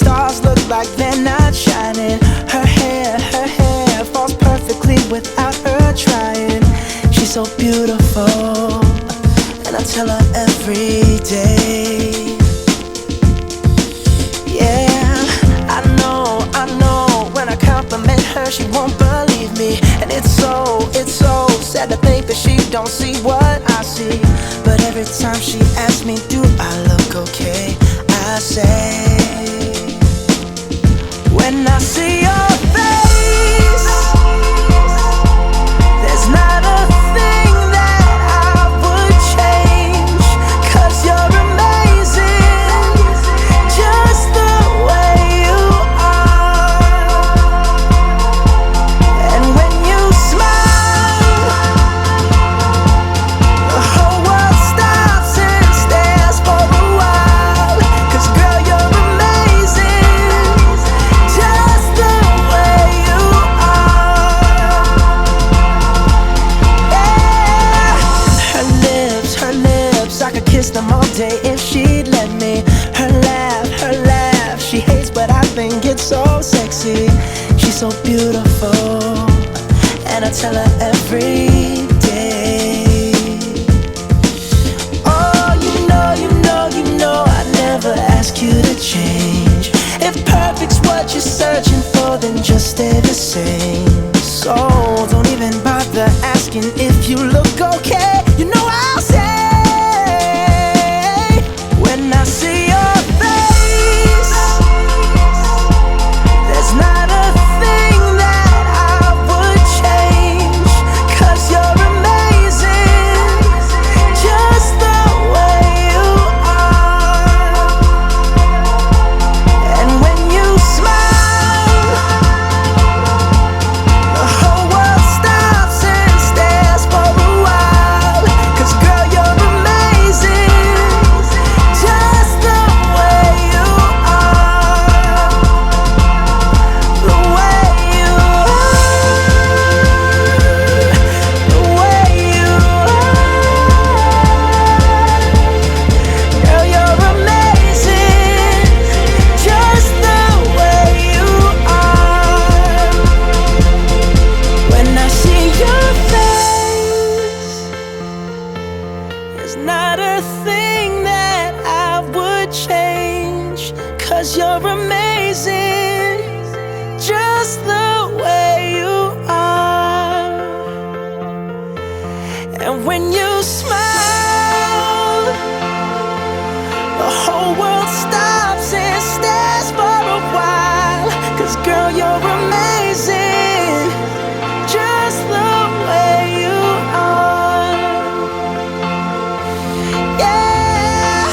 stars look like they're not shining. Her hair falls perfectly without her trying. She's so beautiful, and I tell her every day. Yeah, I know, when I compliment her, she won't believe me. And it's so sad to think that she don't see what I see. But every time she asks me, do I look okay, I say, when I see your face, there's not a thing that I would change. 'Cause you're amazing, just the way you are. And when you smile, the whole world stops and stares for a while. 'Cause girl, you're amazing, just the way you are. Yeah. Her lips, I could kiss them all day if she'd let me. Her laugh, she hates, but I think it's so sexy. She's so beautiful, and I tell her every day. Oh, you know I'd never ask you to change. If perfect's what you're searching for, then just stay the same. So don't even bother asking if you look okay. You know I'll say, when I see your face, there's not a thing that I would change. 'Cause you're amazing, just the way you are. And when you smile, the whole world stops and stares for a while. 'Cause girl, you're amazing, just the way you are. The way you are, the way you are. Girl, you're amazing, just the way you are. When I see your face, there's not a thing that I would change. 'Cause you're amazing, just the way you are. And when you smile, the whole world stops and stares for a while. 'Cause girl, you're amazing, just the way you are. Yeah.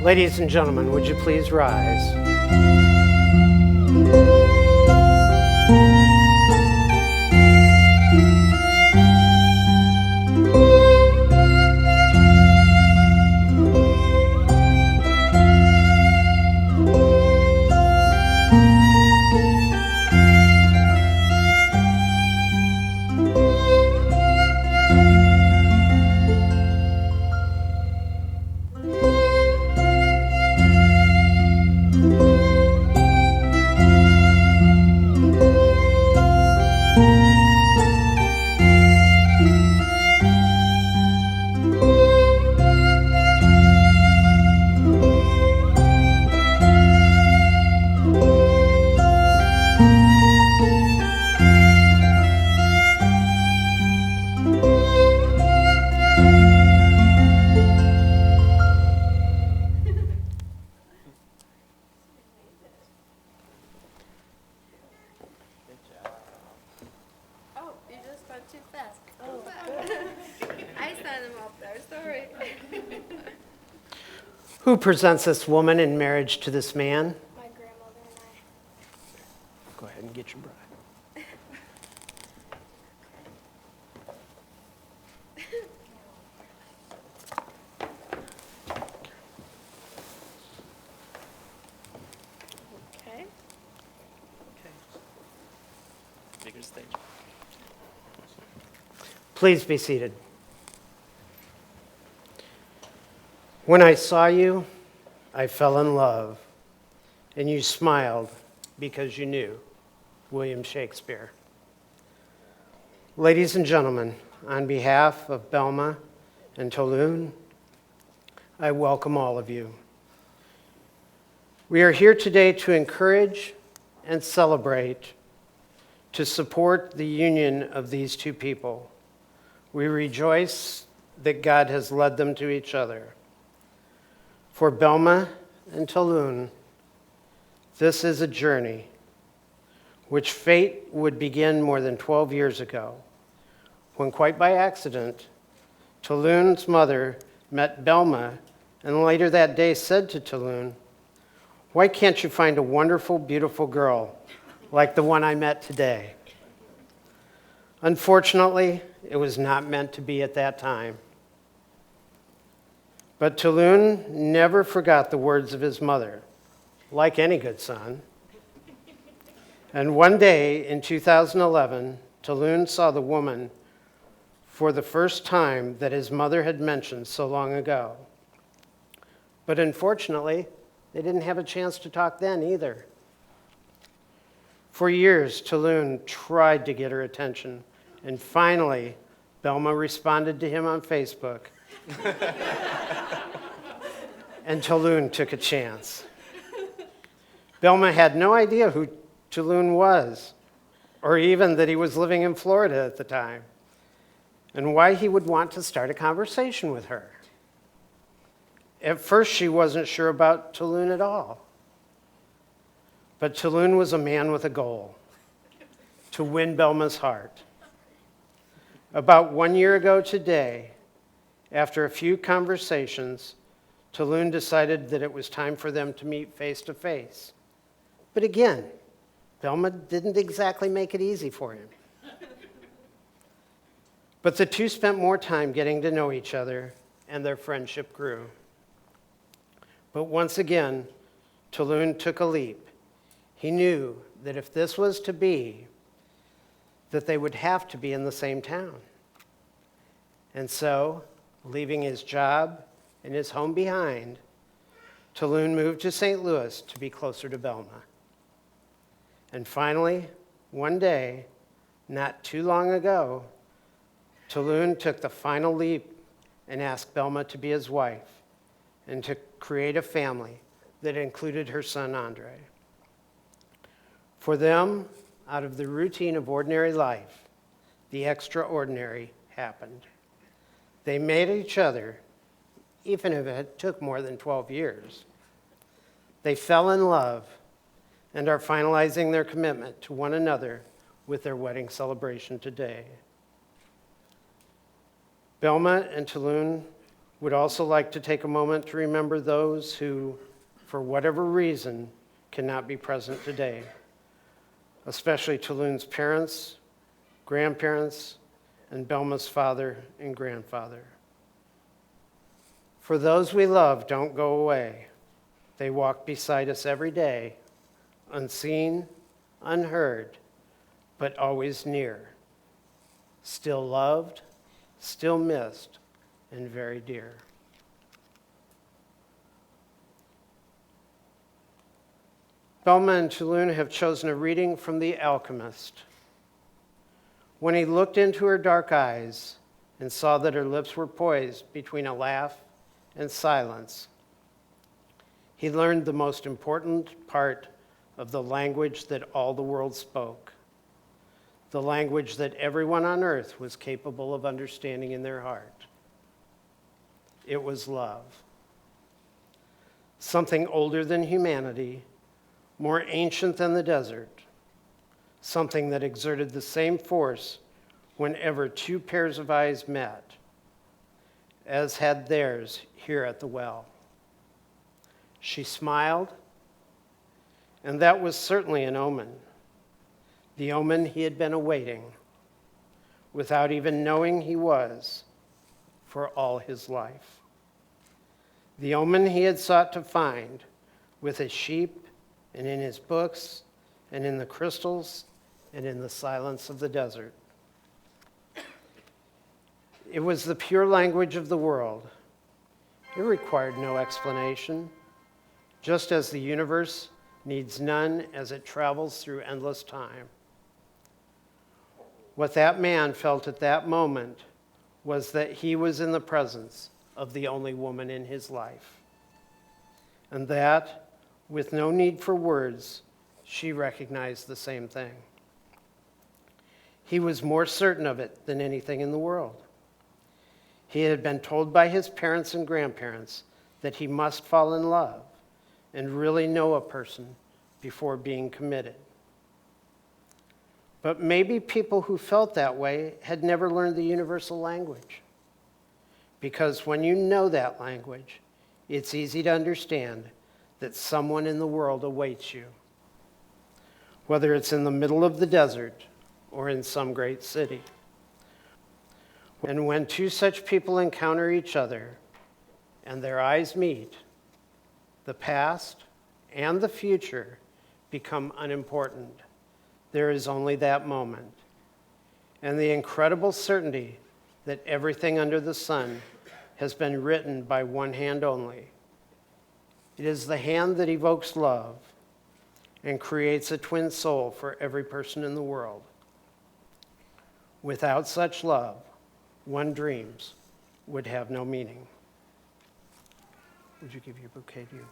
Ladies and gentlemen, would you please rise? Who presents this woman in marriage to this man? My grandmother and I. Go ahead and get your bride. Okay. Bigger stage. Please be seated. When I saw you, I fell in love, and you smiled because you knew William Shakespeare. Ladies and gentlemen, on behalf of Belma and Tolun, I welcome all of you. We are here today to encourage and celebrate, to support the union of these two people. We rejoice that God has led them to each other. For Belma and Tolun, this is a journey which fate would begin more than 12 years ago, when quite by accident, Tolun's mother met Belma and later that day said to Tolun, "Why can't you find a wonderful, beautiful girl like the one I met today?" Unfortunately, it was not meant to be at that time. But Tolun never forgot the words of his mother, like any good son. And one day in 2011, Tolun saw the woman for the first time that his mother had mentioned so long ago. But unfortunately, they didn't have a chance to talk then either. For years, Tolun tried to get her attention, and finally, Belma responded to him on Facebook. And Tolun took a chance. Belma had no idea who Tolun was, or even that he was living in Florida at the time, and why he would want to start a conversation with her. At first, she wasn't sure about Tolun at all. But Tolun was a man with a goal, to win Belma's heart. About 1 year ago today, after a few conversations, Tolun decided that it was time for them to meet face to face. But again, Belma didn't exactly make it easy for him. But the two spent more time getting to know each other, and their friendship grew. But once again, Tolun took a leap. He knew that if this was to be, that they would have to be in the same town. And so, leaving his job and his home behind, Tolun moved to St. Louis to be closer to Belma. And finally, one day, not too long ago, Tolun took the final leap and asked Belma to be his wife and to create a family that included her son, Andre. For them, out of the routine of ordinary life, the extraordinary happened. They met each other, even if it took more than 12 years. They fell in love and are finalizing their commitment to one another with their wedding celebration today. Belma and Tolun Would also like to take a moment to remember those who, for whatever reason, cannot be present today, especially Tolun's parents, grandparents, and Belma's father and grandfather. For those we love, don't go away. They walk beside us every day, unseen, unheard, but always near. Still loved, still missed, and very dear. Belma and Tolun have chosen a reading from The Alchemist. When he looked into her dark eyes and saw that her lips were poised between a laugh and silence, he learned the most important part of the language that all the world spoke, the language that everyone on earth was capable of understanding in their heart. It was love. Something older than humanity, more ancient than the desert, something that exerted the same force whenever two pairs of eyes met, as had theirs here at the well. She smiled, and that was certainly an omen, the omen he had been awaiting, without even knowing he was, for all his life. The omen he had sought to find with his sheep and in his books and in the crystals and in the silence of the desert. It was the pure language of the world. It required no explanation, just as the universe needs none as it travels through endless time. What that man felt at that moment was that he was in the presence of the only woman in his life, and that, with no need for words, she recognized the same thing. He was more certain of it than anything in the world. He had been told by his parents and grandparents that he must fall in love and really know a person before being committed. But maybe people who felt that way had never learned the universal language. Because when you know that language, it's easy to understand that someone in the world awaits you, whether it's in the middle of the desert or in some great city. And when two such people encounter each other and their eyes meet, the past and the future become unimportant. There is only that moment, and the incredible certainty that everything under the sun has been written by one hand only. It is the hand that evokes love and creates a twin soul for every person in the world. Without such love, one dreams would have no meaning. Would you give your bouquet to you?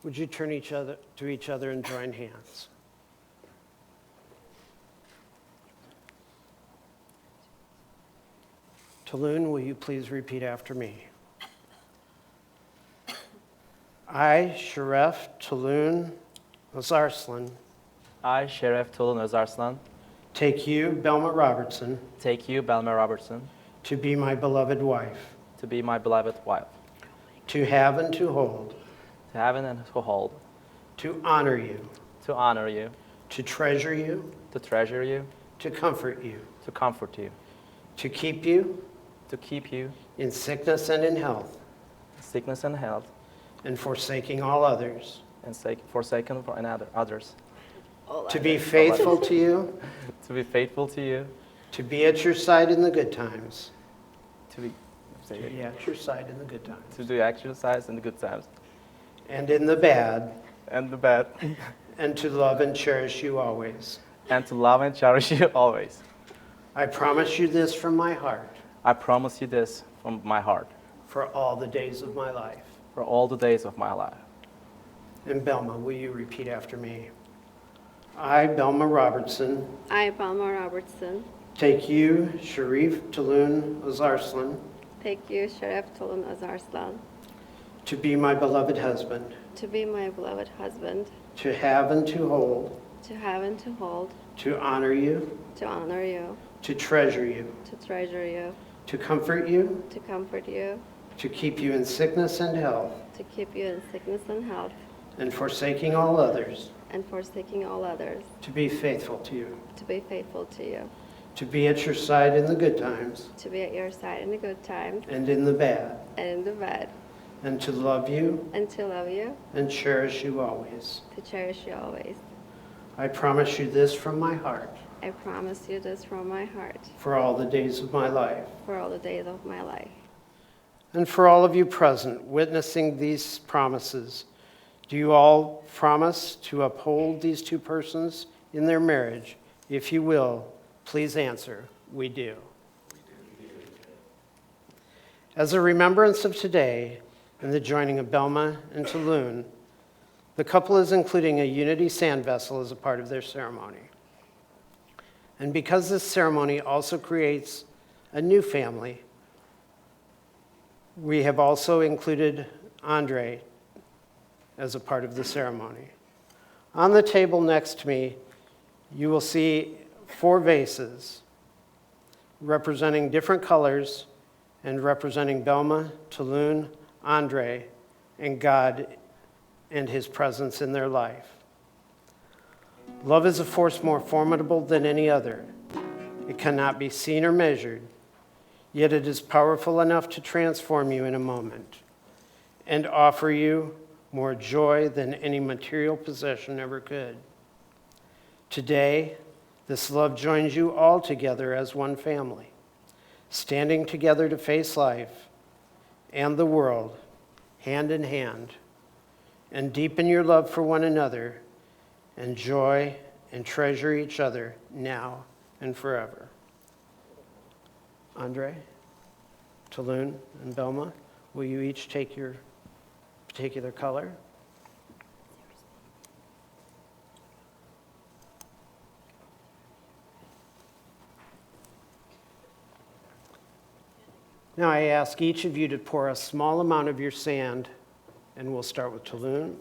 Would you turn to each other and join hands? Tolun, will you please repeat after me? I, Sheriff Tolun Ozarslan, I, Sheriff Tolun Ozarslan, take you, Belma Robertson, take you, Belma Robertson, to be my beloved wife, to be my beloved wife, to have and to hold, to have and to hold, to honor you, to treasure you, to comfort you, to keep you in in sickness and in health, sickness and health, and forsaking all others, and forsaken for others, to be faithful to you, to be faithful to you, to be at your side in the good times, to be at your side in the good times, to do exercise in the good times, and in the bad, and the bad, and to love and cherish you always. and to love and cherish you always. I promise you this from my heart, I promise you this from my heart, for all the days of my life. for all the days of my life. And Belma, will you repeat after me? I, Belma Robertson, I, Belma Robertson, take you, Sharif Tolun Ozarslan, take you, Sheriff Tolun Ozarslan, to be my beloved husband, to be my beloved husband, to have and to hold, to have and to hold, to honor you, to honor you, to treasure you, to treasure you, to comfort you, to comfort you, to keep you in sickness and health, to keep you in sickness and health, and forsaking all others, and forsaking all others, to be faithful to you, to be faithful to you, to be at your side in the good times to be at your side in the good times and in the bad, and in the bad, and to love you and to love you, and cherish you always. to cherish you always. I promise you this from my heart I promise you this from my heart for all the days of my life. for all the days of my life. And for all of you present witnessing these promises, do you all promise to uphold these two persons in their marriage? If you will, please answer, we do. As a remembrance of today and the joining of Belma and Tolun, the couple is including a unity sand vessel as a part of their ceremony. And because this ceremony also creates a new family, we have also included Andre as a part of the ceremony. On the table next to me, you will see 4 vases representing different colors and representing Belma, Tolun, Andre, and God and his presence in their life. Love is a force more formidable than any other. It cannot be seen or measured, yet it is powerful enough to transform you in a moment and offer you more joy than any material possession ever could. Today, this love joins you all together as one family, standing together to face life and the world, hand in hand, and deepen your love for one another, enjoy and treasure each other now and forever. Andre, Tolun, and Belma, will you each take your particular color? Now I ask each of you to pour a small amount of your sand, and we'll start with Tolun.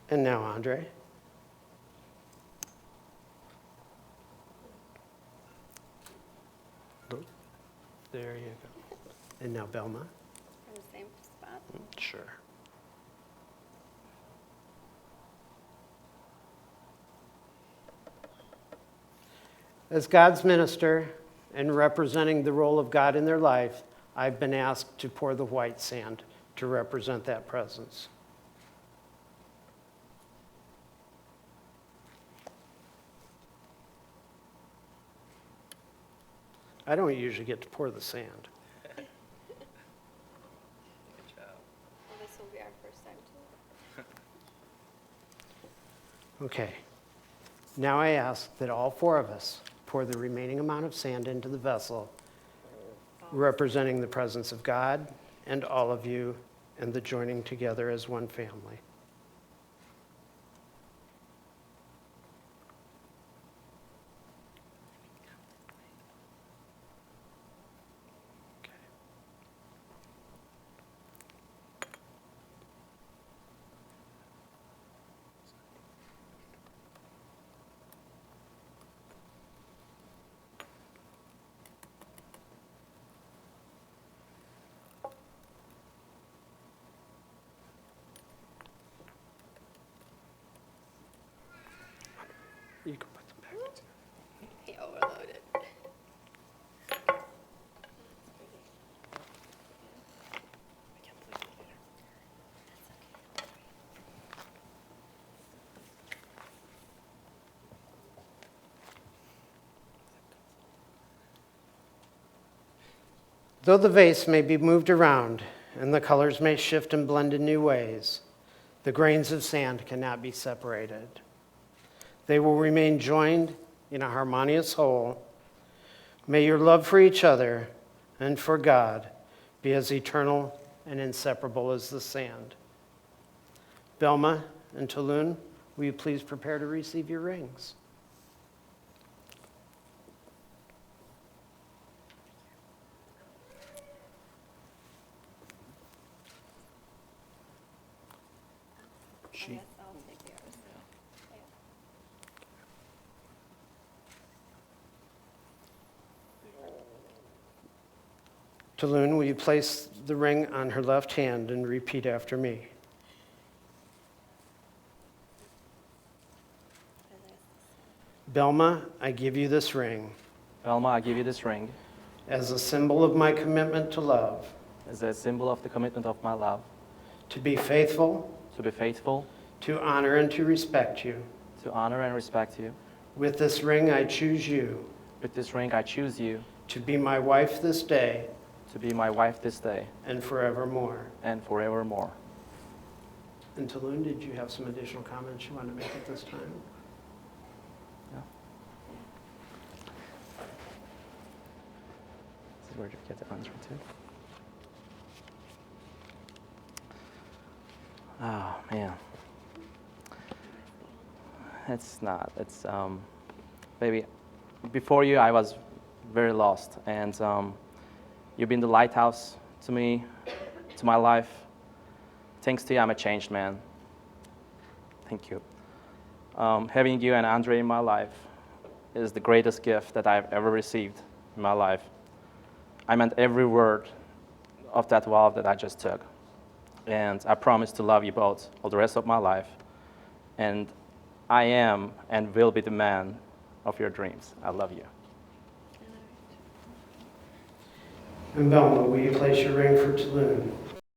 And now Andre. There you go. And now Belma. From the same spot. Sure. As God's minister and representing the role of God in their life, I've been asked to pour the white sand to represent that presence. I don't usually get to pour the sand. Well, this will be our first time too. Okay. Now I ask that all 4 of us pour the remaining amount of sand into the vessel, representing the presence of God and all of you and the joining together as one family. You can put them back. He overloaded. Though the vase may be moved around and the colors may shift and blend in new ways, the grains of sand cannot be separated. They will remain joined in a harmonious whole. May your love for each other and for God be as eternal and inseparable as the sand. Belma and Tolun, will you please prepare to receive your rings? I guess I'll take yours. Tolun, will you place the ring on her left hand and repeat after me? Belma, I give you this ring Belma, I give you this ring as a symbol of my commitment to love, as a symbol of the commitment of my love, to be faithful, to be faithful, to honor and to respect you. to honor and respect you. With this ring, I choose you With this ring, I choose you to be my wife this day to be my wife this day and forevermore. and forevermore. And Tolun, did you have some additional comments you wanted to make at this time? Yeah. This is where you get the answer to. Oh, man. It's not. It's, baby, before you, I was very lost. And you've been the lighthouse to me, to my life. Thanks to you, I'm a changed man. Thank you. Having you and Andre in my life is the greatest gift that I've ever received in my life. I meant every word of that vow that I just took. And I promise to love you both all the rest of my life. And I am and will be the man of your dreams. I love you. And Belma, will you place your ring for Tolun?